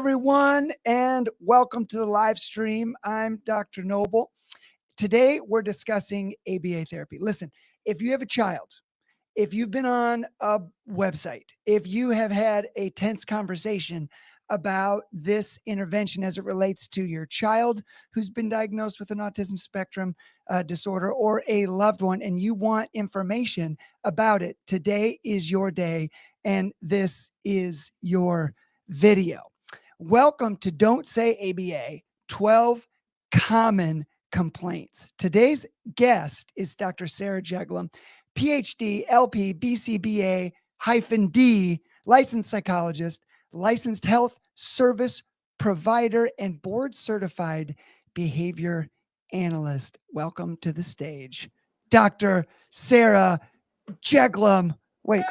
everyone, and welcome to the live stream. I'm Dr. Noble. Today, we're discussing ABA therapy. Listen, if you have a child, if you've been on a website, if you have had a tense conversation about this intervention as it relates to your child who's been diagnosed with an autism spectrum disorder or a loved one, and you want information about it, today is your day, and this is your video. Welcome to Don't Say ABA, 12 Common Complaints. Today's guest is Dr. Sarah Jeglum, PhD, LP, BCBA-D, licensed psychologist, licensed health service provider, and board certified behavior analyst. Welcome to the stage, Dr. Sarah Jeglum. Wait.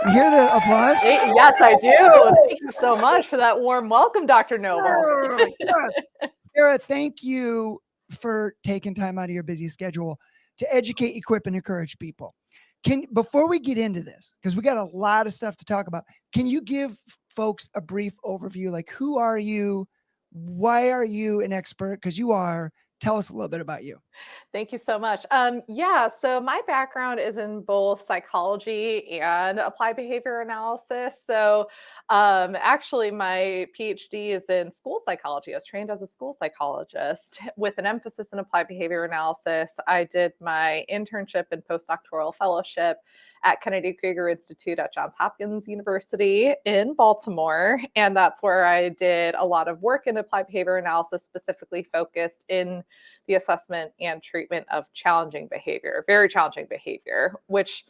You hear the applause? Yes, I do. Thank you so much for that warm welcome, Dr. Noble. Sarah, thank you for taking time out of your busy schedule to educate, equip, and encourage people. Before we get into this, because we got a lot of stuff to talk about, can you give folks a brief overview? Like, who are you? Why are you an expert? Because you are. Tell us a little bit about you. Thank you so much. So my background is in both psychology and applied behavior analysis. So actually, my PhD is in school psychology. I was trained as a school psychologist with an emphasis in applied behavior analysis. I did my internship and postdoctoral fellowship at Kennedy Krieger Institute at Johns Hopkins University in Baltimore. And that's where I did a lot of work in applied behavior analysis, specifically focused in the assessment and treatment of challenging behavior, very challenging behavior, which,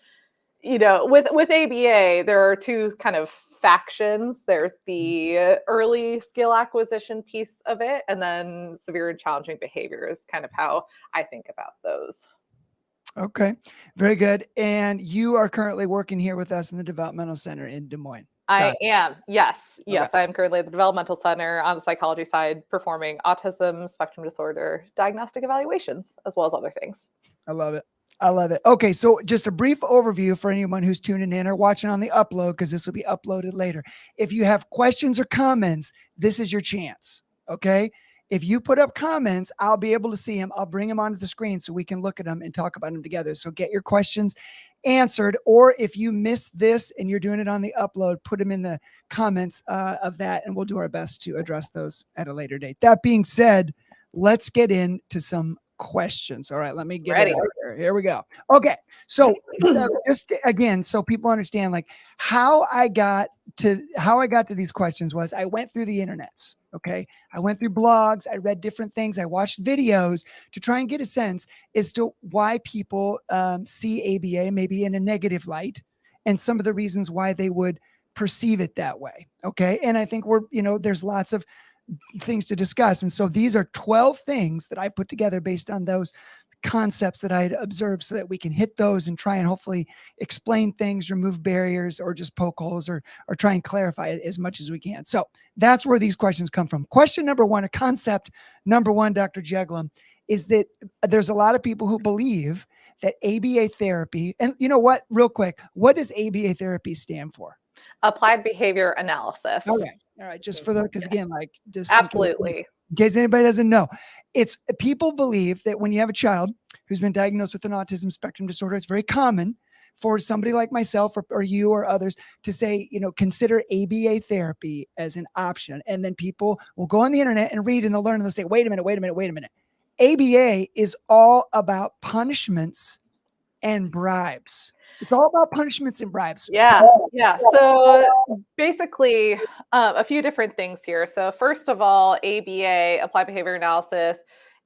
you know, with ABA, there are two kind of factions. There's the early skill acquisition piece of it, and then severe and challenging behavior is kind of how I think about those. Okay, very good. And you are currently working here with us in the Developmental Center in Des Moines. I am. Yes. Okay. I'm currently at the Developmental Center on the psychology side, performing autism spectrum disorder diagnostic evaluations, as well as other things. I love it. I love it. Okay, so just a brief overview for anyone who's tuning in or watching on the upload, because this will be uploaded later. If you have questions or comments, this is your chance. Okay. If you put up comments, I'll be able to see them. I'll bring them onto the screen so we can look at them and talk about them together. So get your questions answered. Or if you missed this and you're doing it on the upload, put them in the comments of that, and we'll do our best to address those at a later date. That being said, let's get into some questions. All right, let me get it out here. Here we go. Okay, so just again, so people understand, like how I got to these questions was I went through the internets. Okay, I went through blogs, I read different things, I watched videos to try and get a sense as to why people see ABA maybe in a negative light, and some of the reasons why they would perceive it that way. Okay, and I think there's lots of things to discuss. And so these are 12 things that I put together based on those concepts that I had observed, so that we can hit those and try and hopefully explain things, remove barriers, or just poke holes, or try and clarify as much as we can. So that's where these questions come from. Question number one, concept number one, Dr. Jeglum, is that there's a lot of people who believe that ABA therapy, and you know what, real quick, what does ABA therapy stand for? Applied behavior analysis. Okay. All right. Just because again, like just absolutely. In case anybody doesn't know, it's people believe that when you have a child who's been diagnosed with an autism spectrum disorder, it's very common for somebody like myself or you or others to say, consider ABA therapy as an option. And then people will go on the internet and read, and they'll learn, and they'll say, wait a minute. ABA is all about punishments and bribes. It's all about punishments and bribes. Yeah. So basically, a few different things here. So first of all, ABA, applied behavior analysis,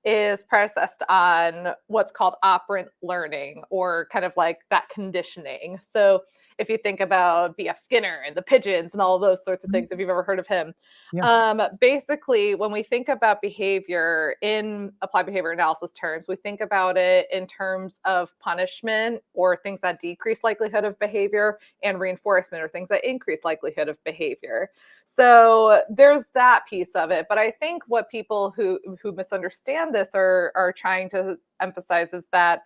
is premised on what's called operant learning, or kind of like that conditioning. So if you think about B.F. Skinner and the pigeons and all of those sorts of things, if you've ever heard of him. Yeah. Basically, when we think about behavior in applied behavior analysis terms, we think about it in terms of punishment, or things that decrease likelihood of behavior, and reinforcement, or things that increase likelihood of behavior. So there's that piece of it. But I think what people who misunderstand this are trying to emphasize is that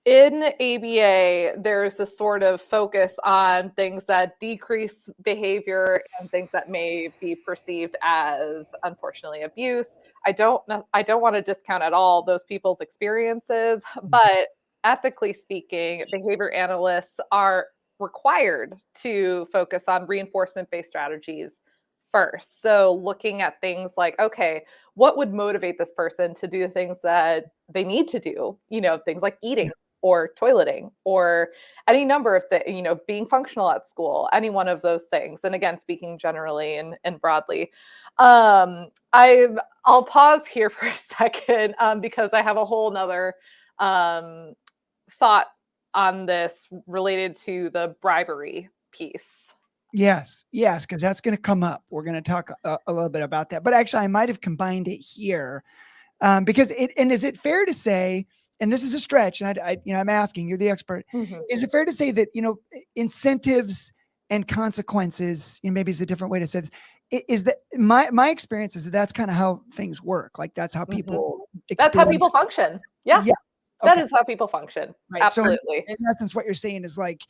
in ABA, there's this sort of focus on things that decrease behavior and things that may be perceived as, unfortunately, abuse. I don't want to discount at all those people's experiences, but ethically speaking, behavior analysts are required to focus on reinforcement-based strategies first. So looking at things like, okay, what would motivate this person to do the things that they need to do? Things like eating or toileting or any number of things, being functional at school, any one of those things. And again, speaking generally and broadly. I'll pause here for a second because I have a whole nother thought on this related to the bribery piece. Yes, because that's going to come up. We're going to talk a little bit about that. But actually, I might have combined it here because is it fair to say, and this is a stretch, and I'm asking, you're the expert. Mm-hmm. Is it fair to say that, incentives and consequences, maybe is a different way to say this, is that my experience is that that's kind of how things work. Like that's how people That's how people function. Yeah. Okay. That is how people function. Right. Absolutely. So in essence, what you're saying is like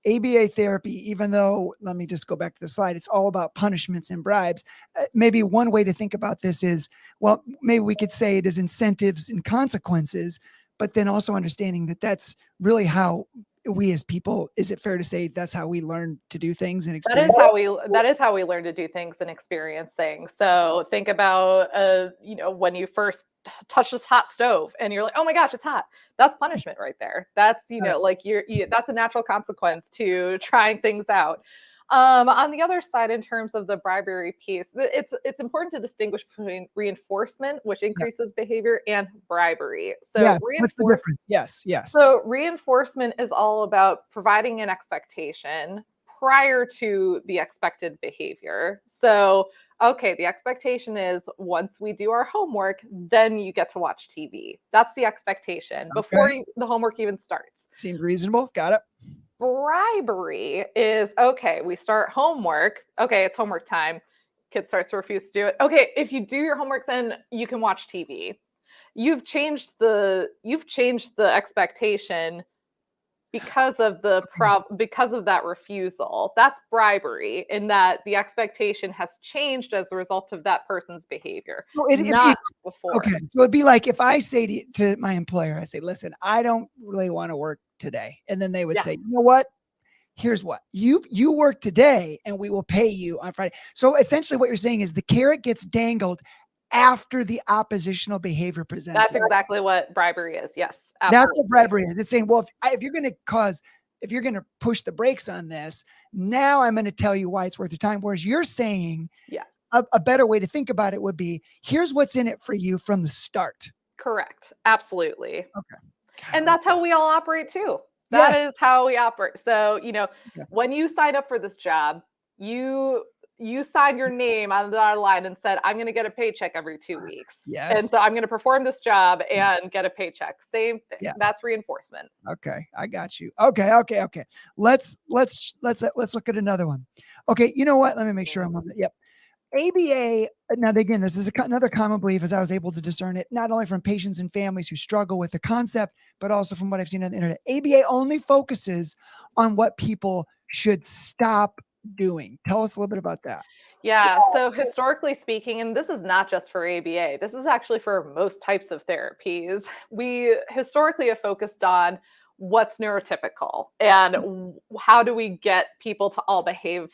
ABA therapy, even though, let me just go back to the slide, it's all about punishments and bribes. Maybe one way to think about this is, well, maybe we could say it is incentives and consequences, but then also understanding that that's really how we as people, is it fair to say that's how we learn to do things and experience? That is how we learn to do things and experience things. So think about, when you first touch this hot stove and you're like, oh my gosh, it's hot. That's punishment right there. That's, that's a natural consequence to trying things out. On the other side, in terms of the bribery piece, it's important to distinguish between reinforcement, which increases behavior, and bribery. So what's the difference? Yes. So reinforcement is all about providing an expectation prior to the expected behavior. So, okay, the expectation is once we do our homework, then you get to watch TV. That's the expectation before the homework even starts. Seemed reasonable. Got it. Bribery is, okay, we start homework. Okay, it's homework time. Kid starts to refuse to do it. Okay, if you do your homework, then you can watch TV. You've changed the expectation because of because of that refusal. That's bribery, in that the expectation has changed as a result of that person's behavior, not before. Okay, so it'd be like if I say to my employer, I say, listen, I don't really want to work today. And then they would say, you know what? Here's what you work today and we will pay you on Friday. So essentially what you're saying is the carrot gets dangled after the oppositional behavior presents. That's exactly what bribery is. Yes. Absolutely. That's what bribery is. It's saying, well, if you're going to push the brakes on this, now I'm going to tell you why it's worth your time. Whereas you're saying, a better way to think about it would be, here's what's in it for you from the start. Correct. Absolutely. Okay. And that's how we all operate too. That is how we operate. So, when you sign up for this job, you signed your name on the dotted line and said, I'm going to get a paycheck every 2 weeks. Yes. And so I'm going to perform this job and get a paycheck. Same thing. Yes. That's reinforcement. Okay. I got you. Okay. Let's look at another one. Okay. You know what? Let me make sure I'm on it. Yep. ABA. Now, again, this is another common belief, as I was able to discern it, not only from patients and families who struggle with the concept, but also from what I've seen on the internet. ABA only focuses on what people should stop doing. Tell us a little bit about that. Yeah. So historically speaking, and this is not just for ABA, this is actually for most types of therapies, we historically have focused on what's neurotypical and how do we get people to all behave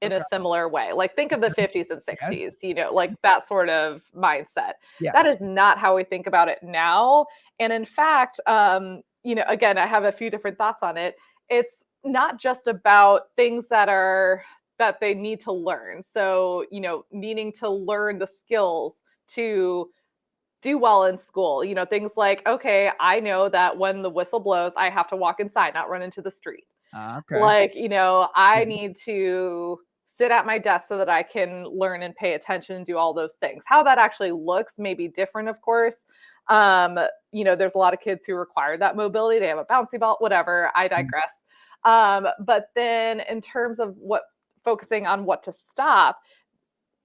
in a similar way. Like think of the 50s and 60s, like that sort of mindset. That is not how we think about it now. And in fact, again, I have a few different thoughts on it. It's not just about things that they need to learn. So, needing to learn the skills to do well in school, things like, okay, I know that when the whistle blows, I have to walk inside, not run into the street. Okay. Like, I need to sit at my desk so that I can learn and pay attention and do all those things. How that actually looks may be different, of course. There's a lot of kids who require that mobility. They have a bouncy ball, whatever. I digress. But then in terms of focusing on what to stop,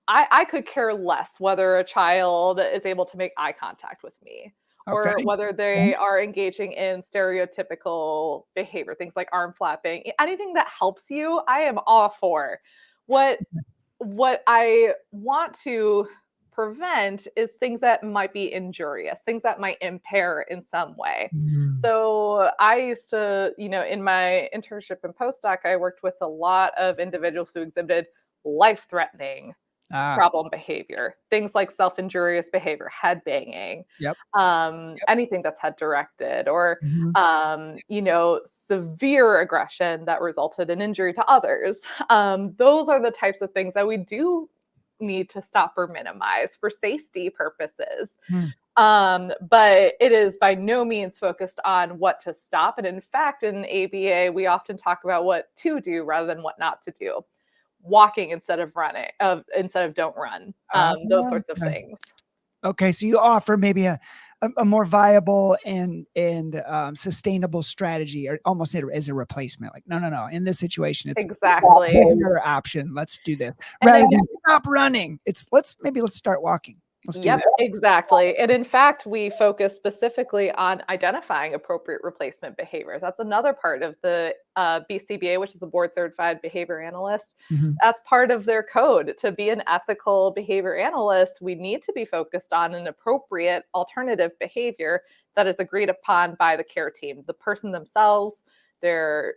I could care less whether a child is able to make eye contact with me or Okay. whether they are engaging in stereotypical behavior, things like arm flapping, anything that helps you, I am all for. What what I want to prevent is things that might be injurious, things that might impair in some way. Mm. So I used to, in my internship and postdoc, I worked with a lot of individuals who exhibited life-threatening Ah, problem behavior, things like self-injurious behavior, head banging, yep. anything that's head directed, or Mhm. severe aggression that resulted in injury to others. Those are the types of things that we do need to stop or minimize for safety purposes. Mm. But it is by no means focused on what to stop. And in fact, in ABA, we often talk about what to do rather than what not to do. Walking instead of running, instead of don't run, Ah, those sorts of okay. things. Okay, so you offer maybe a more viable and sustainable strategy, or almost as a replacement. Like, no. In this situation, it's Exactly. another option. Let's do this And rather then than stop running. It's let's start walking. Let's do Yep, that. exactly. And in fact, we focus specifically on identifying appropriate replacement behaviors. That's another part of the BCBA, which is a board certified behavior analyst. Mhm. That's part of their code. To be an ethical behavior analyst, we need to be focused on an appropriate alternative behavior that is agreed upon by the care team, the person themselves, their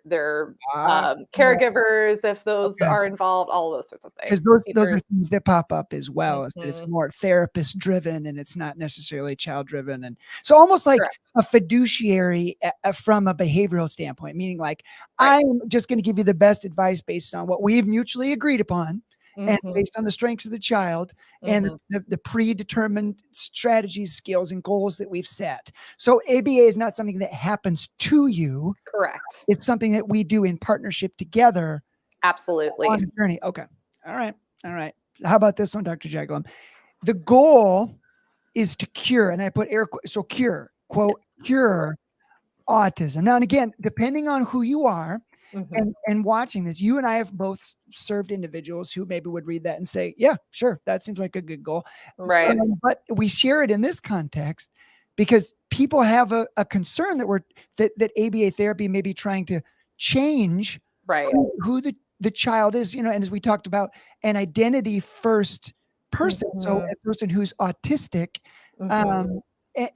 Ah, caregivers, if those okay. are involved, all those sorts of things. Because those are Teachers. things that pop up as well, is that it's Mhm. more therapist driven and it's not necessarily child driven. And so almost like Correct. a fiduciary from a behavioral standpoint, meaning like, Right. I'm just going to give you the best advice based on what we've mutually agreed upon and Mhm. based on the strengths of the child and Mhm. the predetermined strategies, skills, and goals that we've set. So ABA is not something that happens to you. Correct. It's something that we do in partnership together Absolutely. on a journey. Okay. All right. All right. How about this one, Dr. Jeglum? The goal is to cure, and I put so cure, quote, cure autism. Now, and again, depending on who you are Mhm. and watching this, you and I have both served individuals who maybe would read that and say, yeah, sure, that seems like a good goal. Right. But we share it in this context because people have a concern that ABA therapy may be trying to change Right. who the child is, and as we talked about, an identity first person. So Mhm. a person who's autistic, Mhm. um,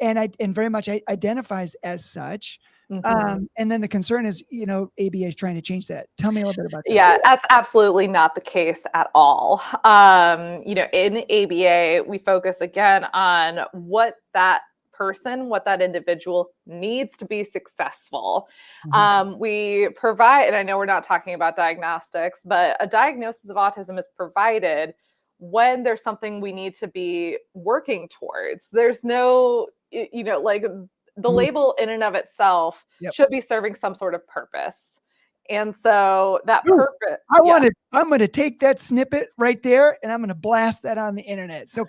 and very much identifies as such. Mhm. And then the concern is, ABA is trying to change that. Tell me a little bit about that. Yeah, that's absolutely not the case at all. In ABA, we focus again on what that person, what that individual needs to be successful. Mhm. We provide, and I know we're not talking about diagnostics, but a diagnosis of autism is provided when there's something we need to be working towards. There's no, like the Ooh, label in and of itself yep. should be serving some sort of purpose. And so that Ooh, purpose, yeah. I'm going to take that snippet right there and I'm going to blast that on the internet. So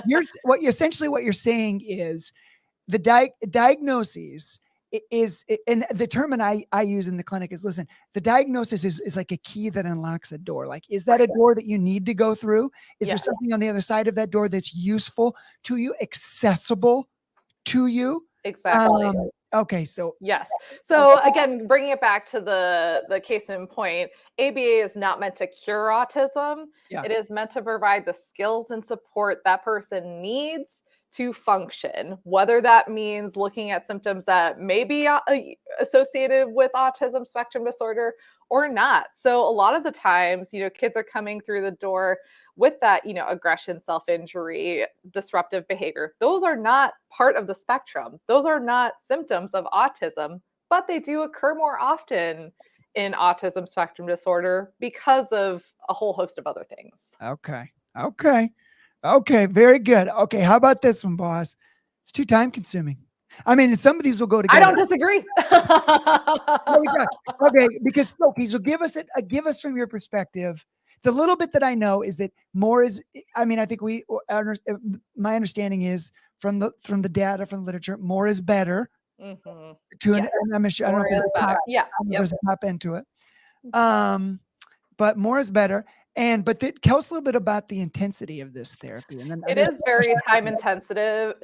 essentially what you're saying is the diagnosis and the term I use in the clinic is, listen, the diagnosis is like a key that unlocks a door. Like, is that a Right. door that you need to go through? Is there Yeah, something on the other side of that door that's useful to you, accessible to you? exactly. Okay. So, Yes. okay. So again, bringing it back to the case in point, ABA is not meant to cure autism. Yeah. It is meant to provide the skills and support that person needs to function, whether that means looking at symptoms that may be associated with autism spectrum disorder or not. So a lot of the times, kids are coming through the door with that, aggression, self-injury, disruptive behavior. Those are not part of the spectrum. Those are not symptoms of autism, but they do occur more often in autism spectrum disorder because of a whole host of other things. Okay. Okay. Okay. Very good. Okay. How about this one, boss? It's too time consuming. I mean, some of these will go I together. don't disagree. No, we got okay, because okay, so give us from your perspective. The little bit that I know is that more is. I mean, I think my understanding is from the data from the literature, more is better. Mhm. To an, Yes, and I'm sure, I don't know more if there's is a top, better. Yeah, I don't know if yep. there's a top end to it. But more is better. But tell us a little bit about the intensity of this therapy. And then It is very time intensive,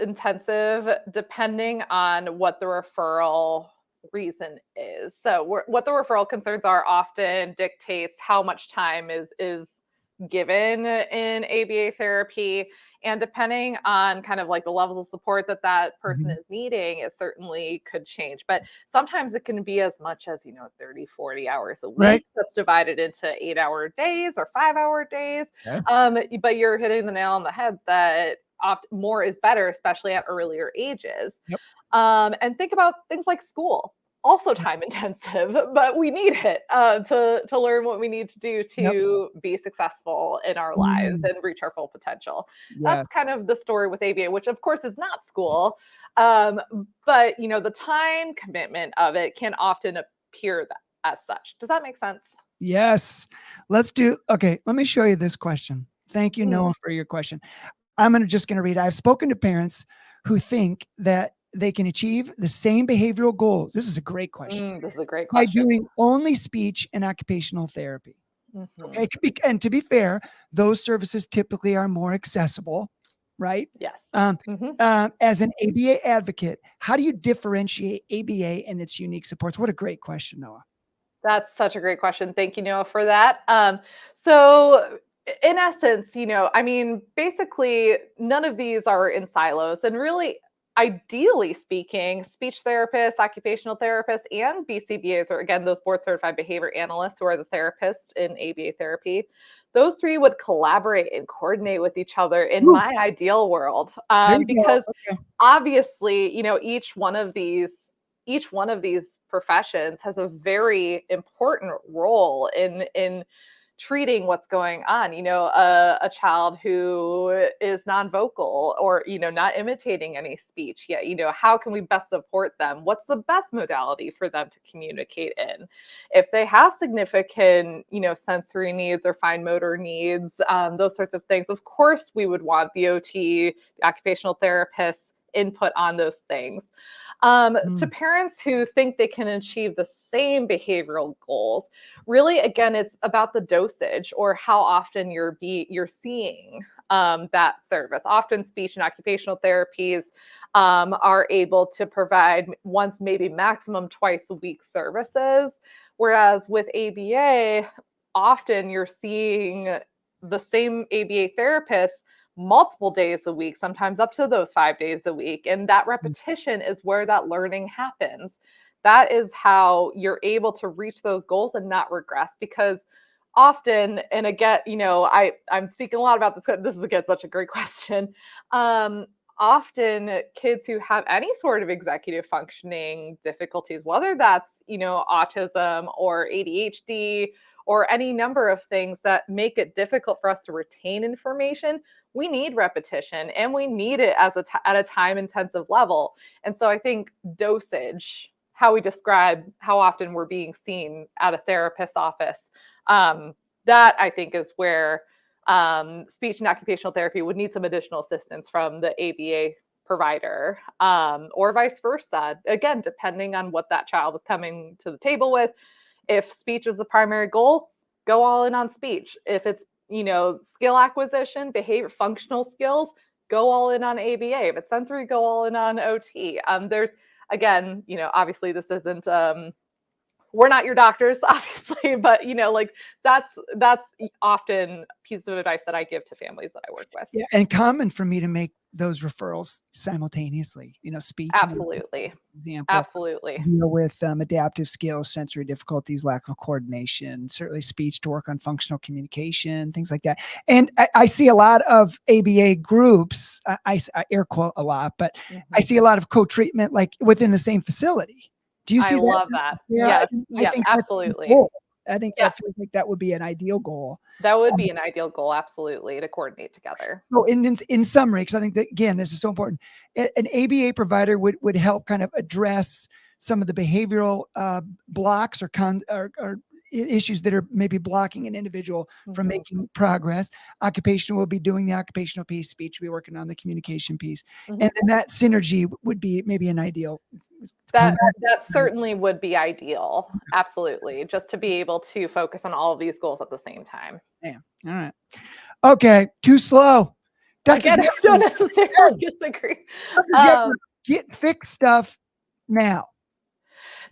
depending on what the referral reason is. So what the referral concerns are often dictates how much time is given in ABA therapy. And depending on kind of like the levels of support that person is needing, it certainly could change. But sometimes it can be as much as, 30, 40 hours a week. Right. That's divided into 8-hour days or 5-hour days. Yes. But you're hitting the nail on the head that often more is better, especially at earlier ages. Yep. And think about things like school. Also time intensive, but we need it to learn what we need to do to be successful in our lives and reach our full potential. That's kind of the story with ABA, which of course is not school, but the time commitment of it can often appear as such. Does that make sense? Yes. Let me show you this question. Thank you, Noah, for your question. Just going to read. I've spoken to parents who think that they can achieve the same behavioral goals. This is a great question. This is a great question. By doing only speech and occupational therapy. Okay. And to be fair, those services typically are more accessible, right? Yes. As an ABA advocate, how do you differentiate ABA and its unique supports? What a great question, Noah. That's such a great question. Thank you, Noah, for that. So in essence, basically none of these are in silos, and really, ideally speaking, speech therapists, occupational therapists, and BCBAs, or again, those board certified behavior analysts who are the therapists in ABA therapy, those three would collaborate and coordinate with each other in my ideal world. Because obviously, each one of these professions has a very important role in treating what's going on. A child who is non-vocal or, not imitating any speech yet, how can we best support them? What's the best modality for them to communicate in? If they have significant, sensory needs or fine motor needs, those sorts of things, of course, we would want the OT, the occupational therapist's input on those things. To parents who think they can achieve the same behavioral goals, really, again, it's about the dosage or how often you're seeing that service. Often speech and occupational therapies are able to provide once, maybe maximum twice a week services. Whereas with ABA, often you're seeing the same ABA therapist multiple days a week, sometimes up to those 5 days a week. And that repetition is where that learning happens. That is how you're able to reach those goals and not regress, because often, and again, I'm speaking a lot about this. This is, again, such a great question. Often kids who have any sort of executive functioning difficulties, whether that's, autism or ADHD or any number of things that make it difficult for us to retain information, we need repetition, and we need it at a time intensive level. And so I think dosage, how we describe how often we're being seen at a therapist's office, that I think is where speech and occupational therapy would need some additional assistance from the ABA provider, or vice versa. Again, depending on what that child is coming to the table with. If speech is the primary goal, go all in on speech. If it's, skill acquisition, behavior, functional skills, go all in on ABA. If it's sensory, go all in on OT. There's, again, obviously this isn't, we're not your doctors, obviously, but that's often a piece of advice that I give to families that I work with. Yeah, and common for me to make those referrals simultaneously. Speech. Absolutely. Example. Absolutely. Deal with adaptive skills, sensory difficulties, lack of coordination, certainly speech to work on functional communication, things like that. And I see a lot of ABA groups. I air quote a lot, but I see a lot of co-treatment like within the same facility. Do you see that? I love that. Yeah, yes, absolutely. I think that feels like that would be an ideal goal. That would be an ideal goal, absolutely, to coordinate together. So in summary, because I think that, again, this is so important, an ABA provider would help kind of address some of the behavioral blocks or issues that are maybe blocking an individual from making progress. Occupational will be doing the occupational piece, speech will be working on the communication piece. And then that synergy would be maybe an ideal. That certainly would be ideal. Absolutely. Just to be able to focus on all of these goals at the same time. Yeah. All right. Okay. Too slow. Again, I don't necessarily disagree. Get fix stuff now.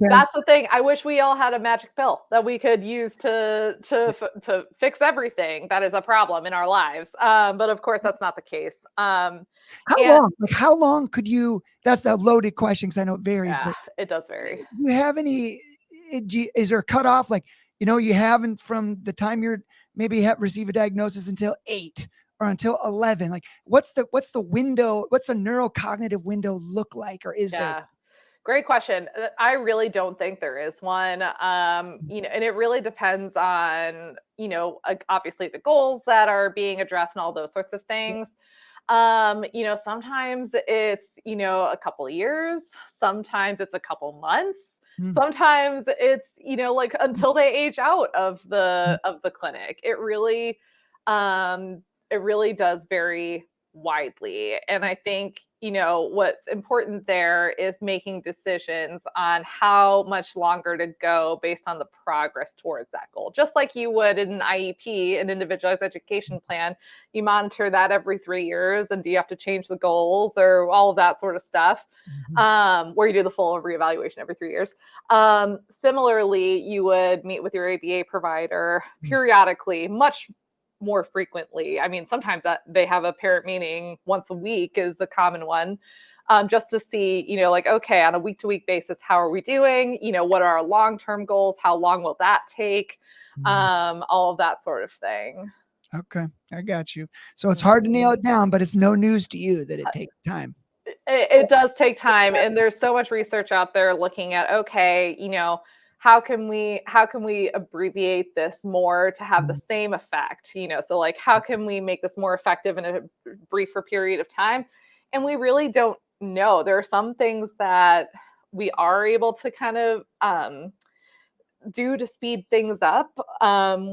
Okay. That's the thing. I wish we all had a magic pill that we could use to fix everything that is a problem in our lives. But of course, that's not the case. How long? Like, how long could you? That's a loaded question because I know it varies. Yeah, but it does vary. do you have any? Is there a cutoff? Like, you haven't from the time you're maybe receive a diagnosis until 8 or until 11. Like, what's the window? What's the neurocognitive window look like, or is there? Great question. I really don't think there is one. And it really depends on, obviously the goals that are being addressed and all those sorts of things. Sometimes it's, a couple of years, sometimes it's a couple months, sometimes it's, like until they age out of the clinic. It really does vary widely. And I think, what's important there is making decisions on how much longer to go based on the progress towards that goal. Just like you would in an IEP, an individualized education plan, you monitor that every 3 years, and do you have to change the goals or all of that sort of stuff, where you do the full reevaluation every 3 years. Similarly, you would meet with your ABA provider periodically, much more frequently. I mean, sometimes that they have a parent meeting once a week is a common one, just to see, like, okay, on a week-to-week basis, how are we doing? What are our long-term goals? How long will that take? All of that sort of thing. Okay, I got you. So it's hard to nail it down, but it's no news to you that it takes time. It does take time, and there's so much research out there looking at, okay, how can we abbreviate this more to have the same effect? So like, how can we make this more effective in a briefer period of time? And we really don't know. There are some things that we are able to kind of do to speed things up,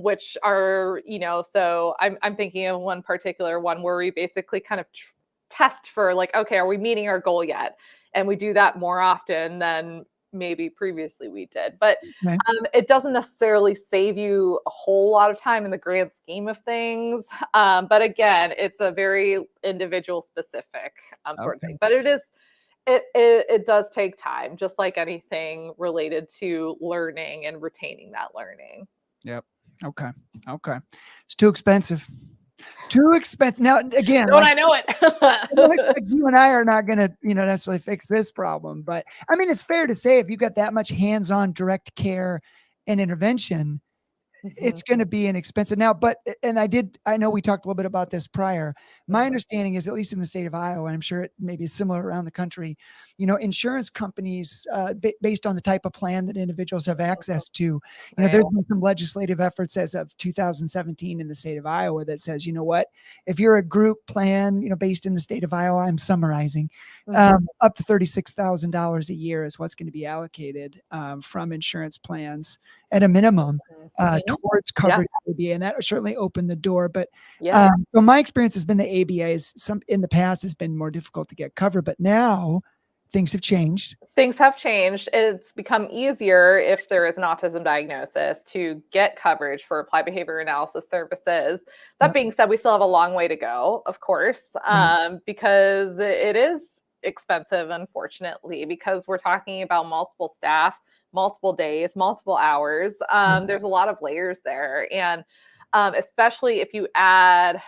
which are, so I'm thinking of one particular one where we basically kind of test for like, okay, are we meeting our goal yet? And we do that more often than maybe previously we did, but it doesn't necessarily save you a whole lot of time in the grand scheme of things. But again, it's a very individual specific sort of thing, but it does take time, just like anything related to learning and retaining that learning. Yep. Okay. It's too expensive. Now, again, don't I know it? Like you and I are not going to, necessarily fix this problem, but I mean, it's fair to say if you've got that much hands-on direct care and intervention, it's going to be inexpensive now. But, and I know we talked a little bit about this prior. My understanding is, at least in the state of Iowa, and I'm sure it may be similar around the country, insurance companies, based on the type of plan that individuals have access to, there's been some legislative efforts as of 2017 in the state of Iowa that says, what, if you're a group plan, based in the state of Iowa, I'm summarizing, up to $36,000 a year is what's going to be allocated from insurance plans at a minimum towards coverage ABA, and that certainly opened the door. But so my experience has been the ABA in the past has been more difficult to get covered, but now things have changed. Things have changed. It's become easier if there is an autism diagnosis to get coverage for applied behavior analysis services. That being said, we still have a long way to go, of course, because it is expensive, unfortunately, because we're talking about multiple staff, multiple days, multiple hours. There's a lot of layers there. And especially if you add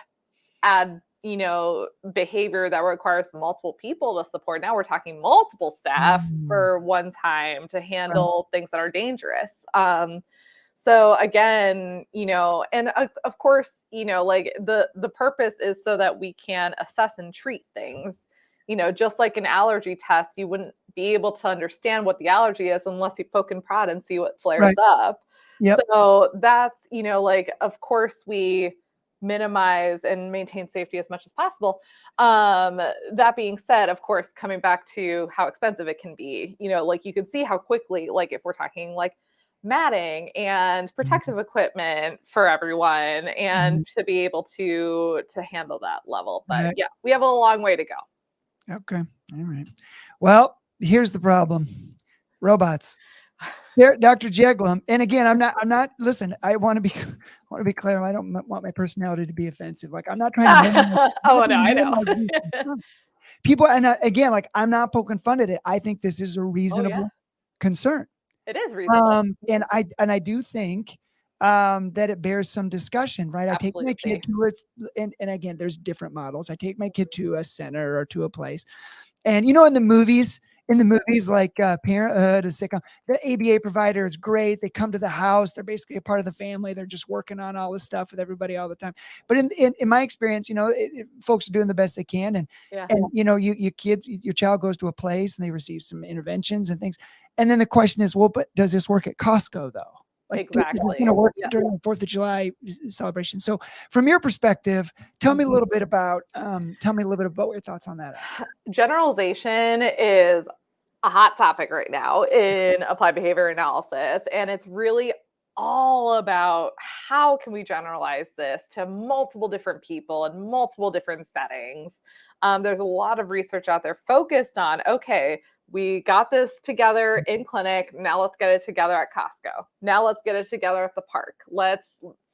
behavior that requires multiple people to support. Now we're talking multiple staff for one time to handle things that are dangerous. So again, and of course, like the purpose is so that we can assess and treat things. Just like an allergy test, you wouldn't be able to understand what the allergy is unless you poke and prod and see what flares up. So that's, like, of course we minimize and maintain safety as much as possible. That being said, of course, coming back to how expensive it can be, like you can see how quickly, like if we're talking like matting and protective equipment for everyone and to be able to handle that level. But we have a long way to go. Okay. All right. Well, here's the problem. Robots. There, Dr. Jeglum. And again, I'm not, listen, I want to be clear. I don't want my personality to be offensive. Like, I'm not trying to. Oh, no, I know. People, and again, like, I'm not poking fun at it. I think this is a Oh, yeah. reasonable concern. It is reasonable. And I do think that it bears some discussion, right? I take my kid to it, and again, there's different models. I take my kid to a center or to a place, and in the movies, like Parenthood, a sitcom, the ABA provider is great. They come to the house. They're basically a part of the family. They're just working on all this stuff with everybody all the time. But in my experience, folks are doing the best they can. And, your child goes to a place and they receive some interventions and things. And then the question is, well, but does this work at Costco though? Like, exactly. Is it going to work during the 4th of July celebration? So from your perspective, tell me a little bit about what your thoughts on that are. Generalization is a hot topic right now in applied behavior analysis. And it's really all about how can we generalize this to multiple different people in multiple different settings. There's a lot of research out there focused on, okay, we got this together in clinic. Now let's get it together at Costco. Now let's get it together at the park. Let's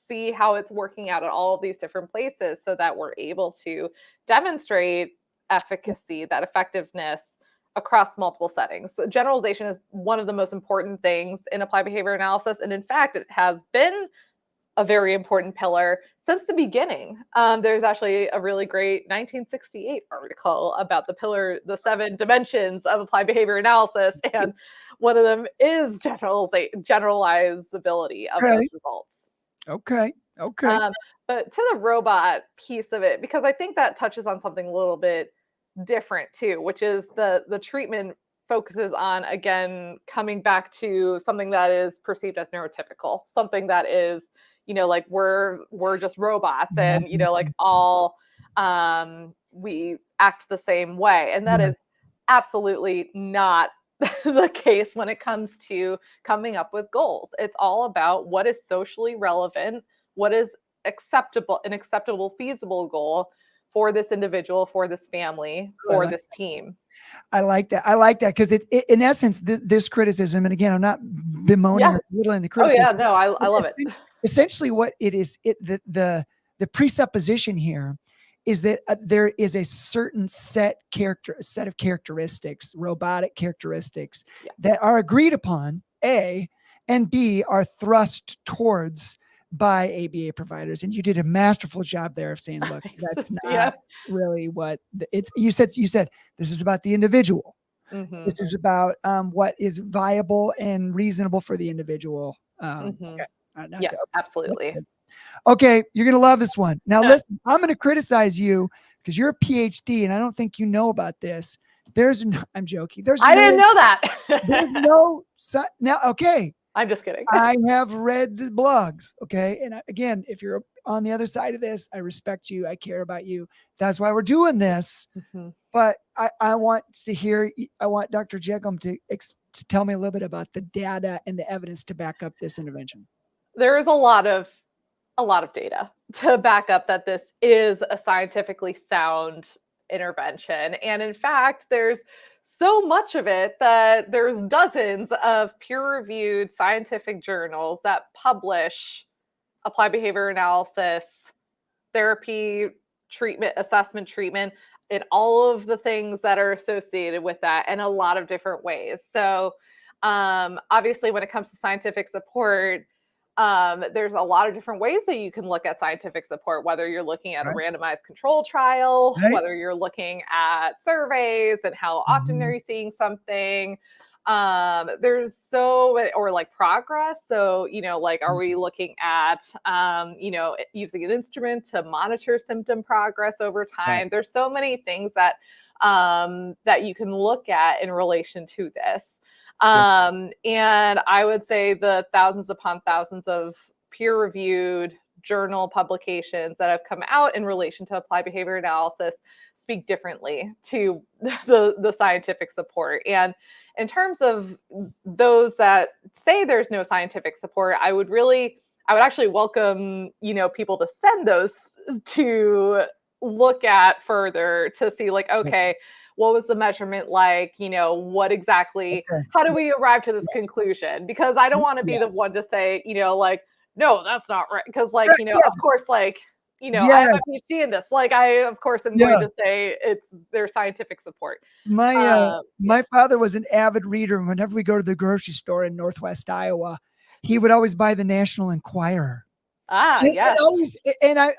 see how it's working out at all of these different places so that we're able to demonstrate efficacy, that effectiveness across multiple settings. So generalization is one of the most important things in applied behavior analysis. And in fact, it has been a very important pillar since the beginning. There's actually a really great 1968 article about the 7 dimensions of applied behavior analysis. And one of them is generalizability of those results. Okay. But to the robot piece of it, because I think that touches on something a little bit different too, which is the treatment focuses on, again, coming back to something that is perceived as neurotypical, something that is, like we're just robots and, like all we act the same way. And that is absolutely not the case when it comes to coming up with goals. It's all about what is socially relevant, what is an acceptable, feasible goal for this individual, for this family, for this team. I like that because it in essence, this criticism, and again, I'm not bemoaning or belittling the criticism. Oh yeah, no, I love it. Essentially, what it is, the presupposition here is that there is a certain set of characteristics, robotic characteristics that are agreed upon, A, and B, are thrust towards by ABA providers. And you did a masterful job there of saying, look, that's not really what you said this is about the individual. This is about what is viable and reasonable for the individual. Okay. Absolutely. Okay, you're going to love this one. Now, listen, I'm going to criticize you because you're a PhD and I don't think you know about this. I'm joking. I didn't know that. Okay. I'm just kidding. I have read the blogs. Okay. And again, if you're on the other side of this, I respect you. I care about you. That's why we're doing this. But I want Dr. Jeglum to tell me a little bit about the data and the evidence to back up this intervention. There is a lot of data to back up that this is a scientifically sound intervention. And in fact, there's so much of it that there's dozens of peer-reviewed scientific journals that publish applied behavior analysis, therapy, treatment, assessment, treatment, and all of the things that are associated with that in a lot of different ways. So obviously, when it comes to scientific support, there's a lot of different ways that you can look at scientific support, whether you're looking at a randomized control trial, whether you're looking at surveys and how often are you seeing something. There's or like progress. So, like, are we looking at, using an instrument to monitor symptom progress over time? There's so many things that you can look at in relation to this. And I would say the thousands upon thousands of peer-reviewed journal publications that have come out in relation to applied behavior analysis speak differently to the scientific support. And in terms of those that say there's no scientific support, I would actually welcome, people to send those to look at further to see, like, okay, what was the measurement like? What exactly, Okay. how do we arrive to this Yes. conclusion? Because I don't want to be the Yes. one to say, like, no, that's not right. Because Right, of yes. course, like, I have Yes. a PhD in this. Like, I, of course, am going Yeah. to say there's scientific support. Yeah. My father was an avid reader, and whenever we go to the grocery store in Northwest Iowa, he would always buy the National Enquirer. And Yes.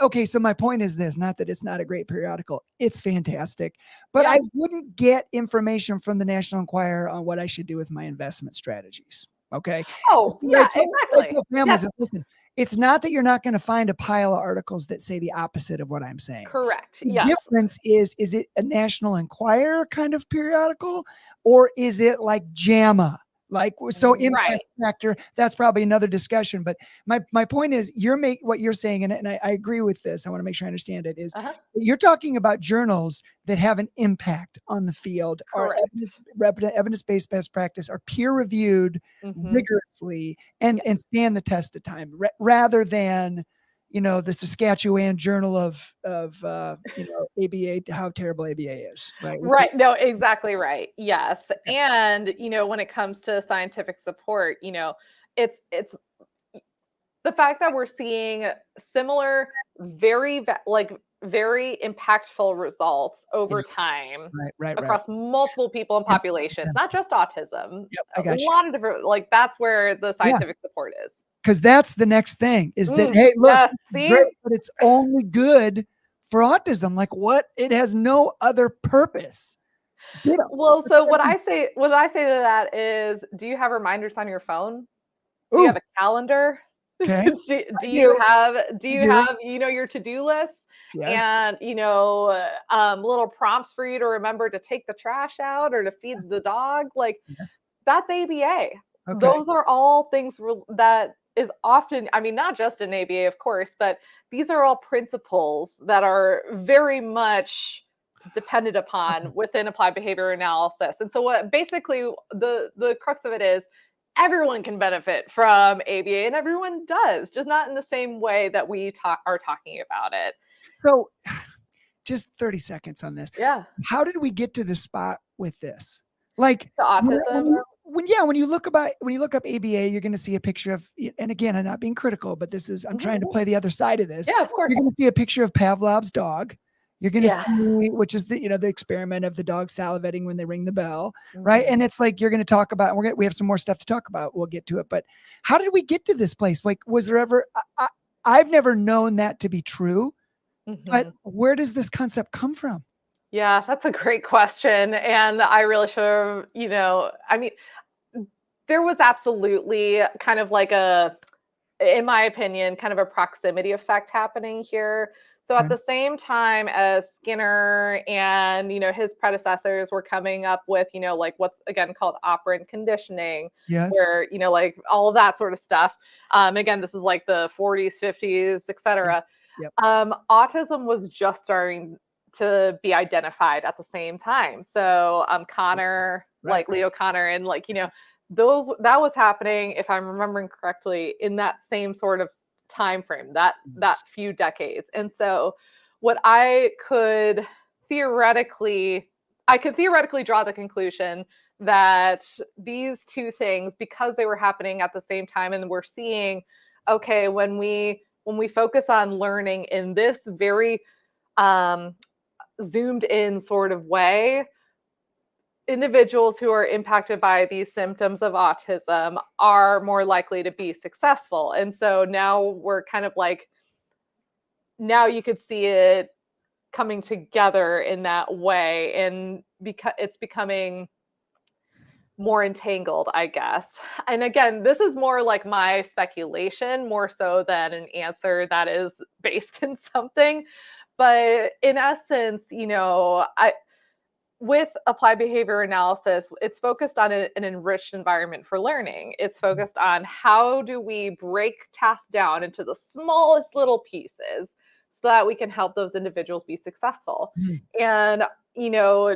okay, so my point is this, not that it's not a great periodical. It's fantastic. But Yeah. I wouldn't get information from the National Enquirer on what I should do with my investment strategies. Okay. Oh, So what yeah, I exactly. tell families Yes. is, listen, it's not that you're not going to find a pile of articles that say the opposite of what I'm saying. Correct. The Yes. difference is it a National Enquirer kind of periodical, or is it like JAMA? Like, so impact Right. factor, that's probably another discussion. But my point is, what you're saying, and I agree with this. I want to make sure I understand it, is Uh-huh. you're talking about journals that have an impact on the field, are Correct. evidence-based best practice, are peer reviewed Mm-hmm. rigorously and Yeah. stand the test of time, rather than the Saskatchewan Journal of ABA, how terrible ABA is, right? Right. No, exactly right. Yes. And, when it comes to scientific support, it's the fact that we're seeing similar, very impactful results Yeah, over time right. across multiple people and Yep, populations, yeah, not just autism, yep, I a got you. lot of different, like, that's where the Yeah, scientific support is. because that's the next thing is that, hey, look, Yes. See? great, but it's only good for autism. Like, what? It has no other purpose. Well, so what I say to that is, do you have reminders on your phone? Do you have Ooh, a calendar? okay. Do I you do. have I do. your to-do list Yes. and, little prompts for you to remember to take the trash out or to feed the dog? Like, Yes. that's ABA. Okay. Those are all things that is often, I mean, not just in ABA, of course, but these are all principles that are very much depended upon within applied behavior analysis. And so what basically the crux of it is, everyone can benefit from ABA, and everyone does, just not in the same way that we are talking about it. So just 30 seconds on this. Yeah. How did we get to this spot with this? Like, The autism. when you look up ABA, you're going to see a picture of, and again, I'm not being critical, but I'm trying to play the other side of this. Yeah, of course. You're going to see a picture of Pavlov's dog. You're going to Yeah. see, which is the experiment of the dog salivating when they ring the bell, right? And it's like, you're going to talk about, we have some more stuff to talk about. We'll get to it. But how did we get to this place? Like, was there ever, I've never known that to be true, but where does this concept come from? Yeah, that's a great question. And I really should have, I mean, there was absolutely kind of like in my opinion, kind of a proximity effect happening here. So at the same time as Skinner and, his predecessors were coming up with, like what's again called operant conditioning, Yes. where, like all of that sort of stuff. Again, this is like the 40s, 50s, etc. Yep. Autism was just starting to be identified at the same time. So Connor, like Leo Connor, and like, that was happening, if I'm remembering correctly, in that same sort of time frame, that few decades. And so what I could theoretically draw the conclusion that these two things, because they were happening at the same time, and we're seeing, okay, when we focus on learning in this very zoomed in sort of way, individuals who are impacted by these symptoms of autism are more likely to be successful. And so now we're kind of like, now you could see it coming together in that way, and because it's becoming more entangled, I guess. And again, this is more like my speculation, more so than an answer that is based in something. But in essence, with applied behavior analysis, it's focused on an enriched environment for learning. It's focused on how do we break tasks down into the smallest little pieces so that we can help those individuals be successful. And,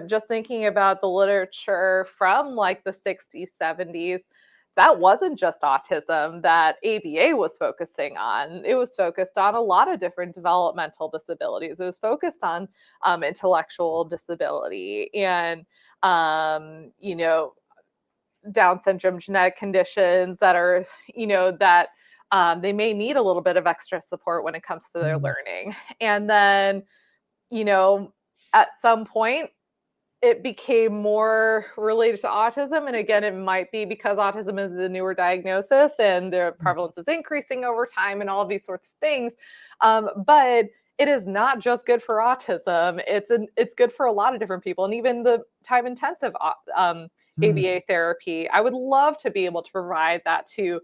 just thinking about the literature from like the 60s, 70s, that wasn't just autism that ABA was focusing on. It was focused on a lot of different developmental disabilities. It was focused on intellectual disability and, you know, Down syndrome, genetic conditions that are, you know, that they may need a little bit of extra support when it comes to their learning. And then, you know, at some point, it became more related to autism. And again, it might be because autism is a newer diagnosis and the prevalence is increasing over time and all of these sorts of things. But it is not just good for autism. It's good for a lot of different people, and even the time intensive ABA therapy. I would love to be able to provide that to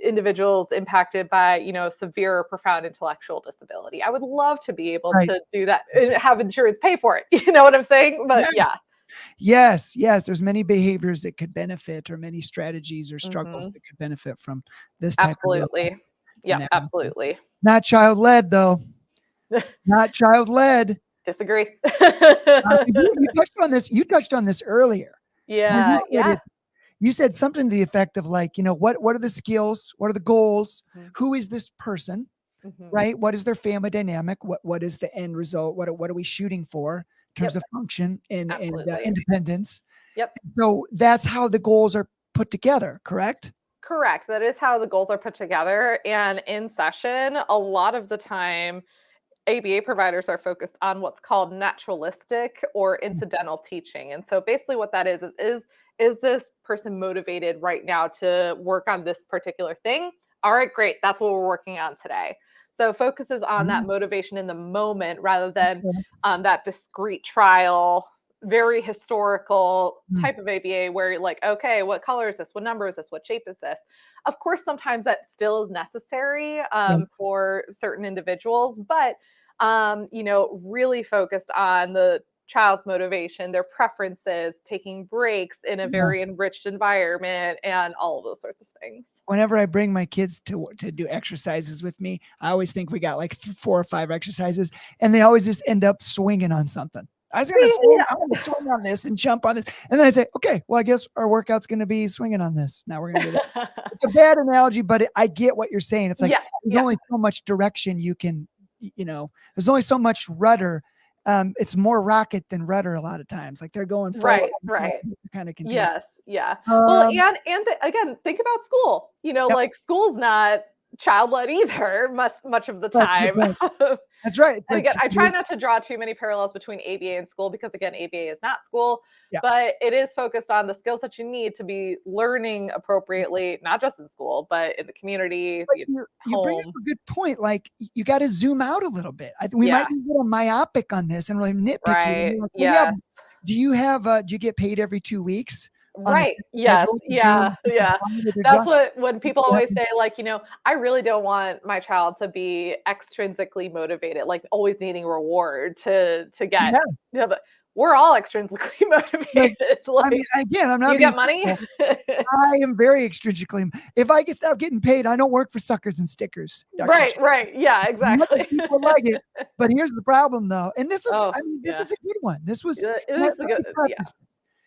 individuals impacted by, you know, severe or profound intellectual disability. I would love to be able to do that and have insurance pay for it. You know what I'm saying? But yeah. Yes. There's many behaviors that could benefit, or many strategies or struggles that could benefit from this type absolutely. of Yeah, absolutely. Not child-led, though. Not child-led. Disagree. You touched on this. You touched on this earlier. Yeah. You said something to the effect of like, you know, what are the skills? What are the goals? Who is this person? Right? What is their family dynamic? What is the end result? What are we shooting for in terms of function and independence? Yep. So that's how the goals are put together, correct? Correct. That is how the goals are put together. And in session, a lot of the time, ABA providers are focused on what's called naturalistic or incidental teaching. And so basically what that is this person motivated right now to work on this particular thing? All right, great. That's what we're working on today. So focuses on that motivation in the moment rather than that discrete trial, very historical type of ABA where you're like, okay, what color is this? What number is this? What shape is this? Of course, sometimes that still is necessary for certain individuals, but you know, really focused on the child's motivation, their preferences, taking breaks in a very enriched environment, and all of those sorts of things. Whenever I bring my kids to do exercises with me, I always think we got like 4 or 5 exercises, and they always just end up swinging on something. I'm going to swing on this and jump on this. And then I say, okay, well, I guess our workout's going to be swinging on this. Now we're going to do that. It's a bad analogy, but I get what you're saying. It's like, there's only so much direction you can, you know, there's only so much rudder. It's more rocket than rudder a lot of times. Like they're going forward. Right. Kind of continue. Yes. Yeah. Well, and again, think about school. You know, like school's not child-led either much of the time. That's right. And again, I try not to draw too many parallels between ABA and school because again, ABA is not school, but it is focused on the skills that you need to be learning appropriately, not just in school, but in the community. You bring up a good point. Like you got to zoom out a little bit. I think we might be a little myopic on this and really nitpicky. Right. Like, do you get paid every 2 weeks? Right. Yes. Yeah. That's when people always say, like, you know, I really don't want my child to be extrinsically motivated, like always needing reward to get, you know, but we're all extrinsically motivated. Like, I mean, again, I'm not. You get money? I am very extrinsically. If I can stop getting paid, I don't work for suckers and stickers. Right. Yeah, exactly. People like it, but here's the problem, though, and this is, this is a good one. This was it is a good.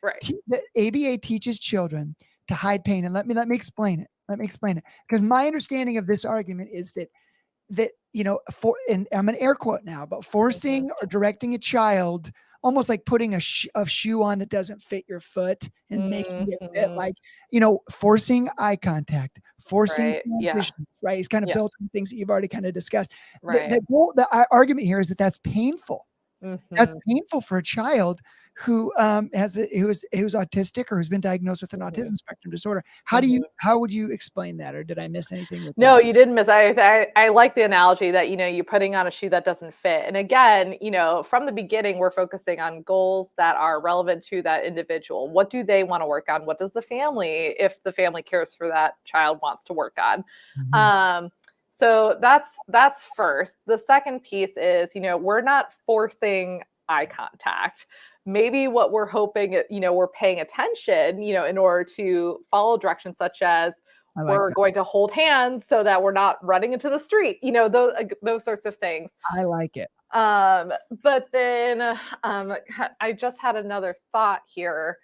Right. The ABA teaches children to hide pain. And let me explain it. Because my understanding of this argument is that, you know, and I'm an air quote now, but forcing or directing a child, almost like putting a shoe on that doesn't fit your foot and making it fit, like, you know, forcing eye contact, forcing transitions, right? It's kind of built on things that you've already kind of discussed. Right. The argument here is that that's painful. That's painful for a child who who's autistic or who's been diagnosed with an autism spectrum disorder. How would you explain that, or did I miss anything? No, you didn't miss. I like the analogy that, you know, you're putting on a shoe that doesn't fit. And again, you know, from the beginning, we're focusing on goals that are relevant to that individual. What do they want to work on? What does the family, if the family cares for that child, wants to work on? So that's first. The second piece is, you know, we're not forcing eye contact. Maybe what we're hoping, you know, we're paying attention, you know, in order to follow directions such as we're going to hold hands so that we're not running into the street, you know, those sorts of things. I like it. But then I just had another thought here.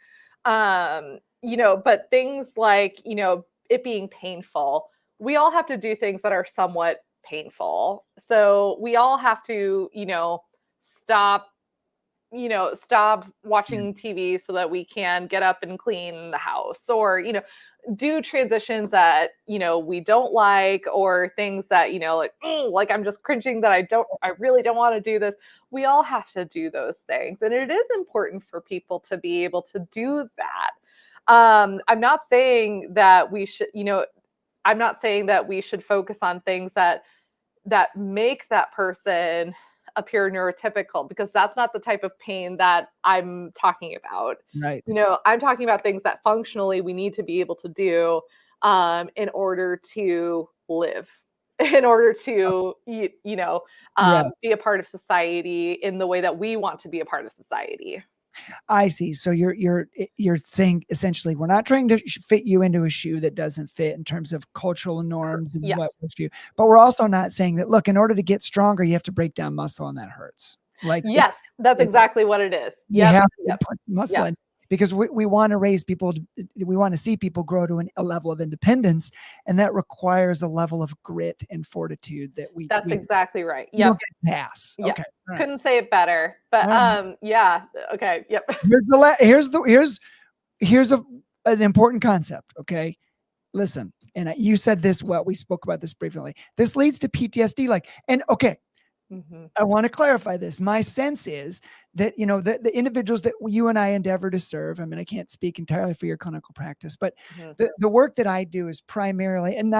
but things like, it being painful, we all have to do things that are somewhat painful. So we all have to, stop stop Yeah. watching TV so that we can get up and clean the house, or, do transitions that, we don't like, or things that, like, like I'm just cringing that I really don't want to do this. We all have to do those things. And it is important for people to be able to do that. I'm not saying that we should, I'm not saying that we should focus on things that make that person appear neurotypical, because that's not the type of pain that I'm talking about. Right. I'm talking about things that functionally we need to be able to do in order to live, in order to, Yeah. be a part of society in the way that we want to be a part of society. I see. So you're saying essentially we're not trying to fit you into a shoe that doesn't fit in terms of cultural norms and Yeah. what works for you. But we're also not saying that, look, in order to get stronger, you have to break down muscle and that hurts. Like Yes, that's exactly what it is. you Yep. have to Yep. put muscle Yep. in, because we want to raise people. We want to see people grow to a level of independence, and that requires a level of grit and fortitude that That's we exactly right. you don't Yep. get past. Yeah. Okay. All right. Couldn't say it better. But All right. yeah. Okay. Yep. Here's an important concept. Okay. Listen, and you said this well. We spoke about this briefly. This leads to PTSD. Okay, Mm-hmm. I want to clarify this. My sense is that, the individuals that you and I endeavor to serve, I mean, I can't speak entirely for your clinical practice, but Mm-hmm. the work that I do is primarily, and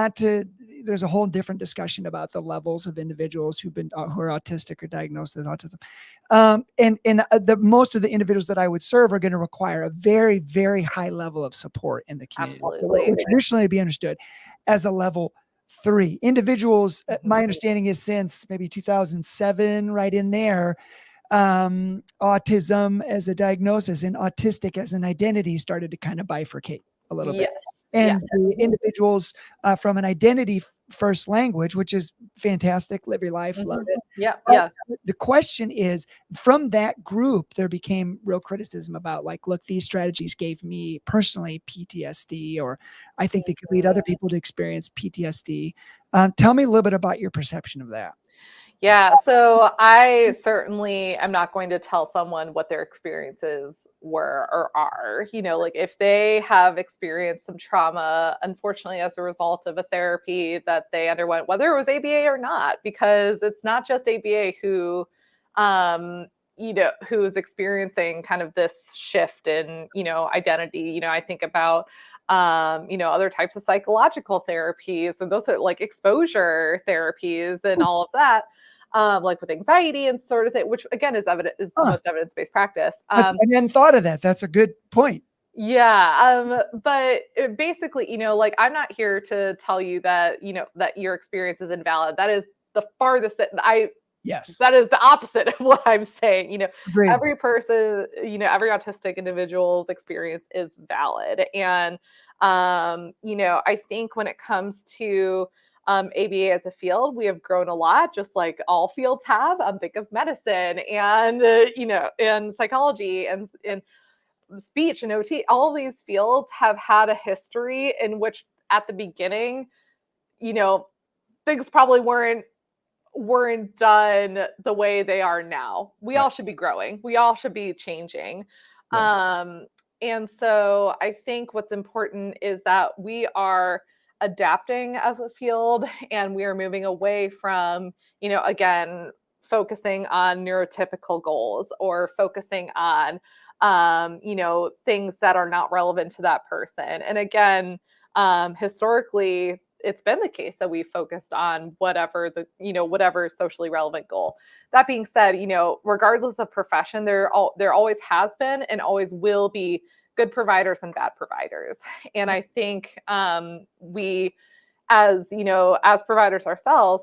there's a whole different discussion about the levels of individuals who are autistic or diagnosed with autism. The most of the individuals that I would serve are going to require a very, very high level of support in the community. Absolutely. Would traditionally be understood as a level 3. Individuals, my understanding is since maybe 2007, right in there, autism as a diagnosis and autistic as an identity started to kind of bifurcate a little bit. Yes. And Yes. the individuals from an identity first language, which is fantastic, live your life, love it. Yeah. But Yeah. the question is, from that group, there became real criticism about, like, look, these strategies gave me personally PTSD, or I think they could lead other people to experience PTSD. Tell me a little bit about your perception of that. Yeah, so I certainly am not going to tell someone what their experiences were or are. Like if they have experienced some trauma, unfortunately, as a result of a therapy that they underwent, whether it was ABA or not, because it's not just ABA who's experiencing kind of this shift in, identity. I think about other types of psychological therapies, and those are like exposure therapies and all of that. Like with anxiety and sort of thing, which again is the most evidence-based practice. I hadn't thought of that. That's a good point. Yeah. But basically, like I'm not here to tell you that, that your experience is invalid. That is the farthest Yes. that is the opposite of what I'm saying. Agreed. Every person, every autistic individual's experience is valid. And, I think when it comes to ABA as a field, we have grown a lot, just like all fields have. Think of medicine and, and psychology and speech and OT. All these fields have had a history in which at the beginning, things probably weren't done the way they are now. We all should be growing. We all should be changing. Yes. And so I think what's important is that we are adapting as a field, and we are moving away from, again, focusing on neurotypical goals or focusing on, things that are not relevant to that person. And again, historically, it's been the case that we focused on whatever socially relevant goal. That being said, regardless of profession, there always has been and always will be good providers and bad providers. And I think we, as providers ourselves,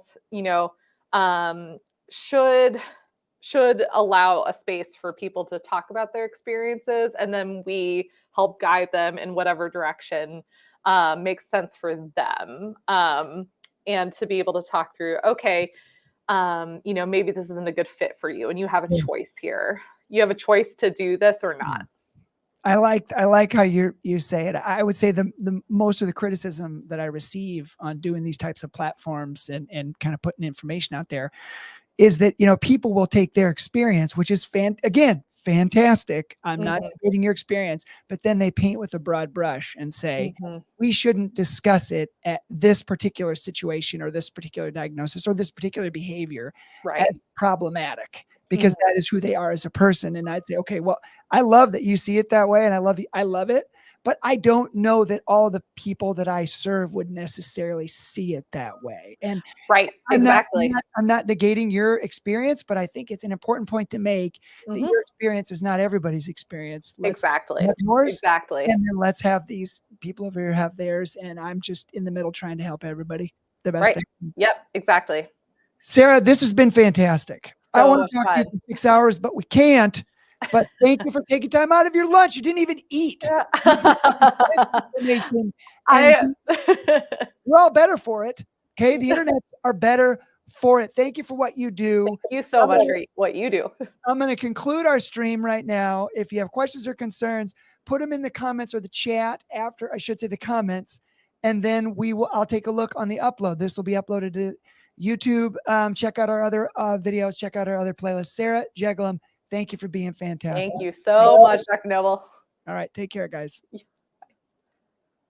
should allow a space for people to talk about their experiences, and then we help guide them in whatever direction makes sense for them, and to be able to talk through, okay, maybe this isn't a good fit for you, and you have a choice here. You have a choice to do this or not. I like how you say it. I would say the most of the criticism that I receive on doing these types of platforms and kind of putting information out there is that, you know, people will take their experience, which is fantastic. I'm not Mhm, debating your experience, but then they paint with a broad brush and say, mhm. we shouldn't discuss it at this particular situation or this particular diagnosis or this particular behavior as Right. problematic because Mhm. that is who they are as a person. And I'd say, okay, well, I love that you see it that way. And I love it. But I don't know that all the people that I serve would necessarily see it that way. And Right, I'm not, I'm exactly. not, I'm not negating your experience, but I think it's an important point to make that Mhm. your experience is not everybody's experience. Let's Exactly, have yours, exactly. and then let's have these people over here have theirs. And I'm just in the middle trying to help everybody the best Right. I can. Yep, exactly. Sarah, this has been fantastic. I So want much to talk to you fun. for 6 hours, but we can't. But thank you for taking time out of your lunch. You didn't even eat. You just got this information, and I we're all better for it. Okay. The internets are better for it. Thank you for what you do. thank you so I'm much gonna, for what you do. I'm going to conclude our stream right now. If you have questions or concerns, put them in the comments or the chat after, I should say the comments, and then I'll take a look on the upload. This will be uploaded to YouTube. Check out our other videos, check out our other playlists. Sarah Jeglum, thank you for being fantastic. Thank you Thank so you. much, Dr. Noble. All right. Take care, guys.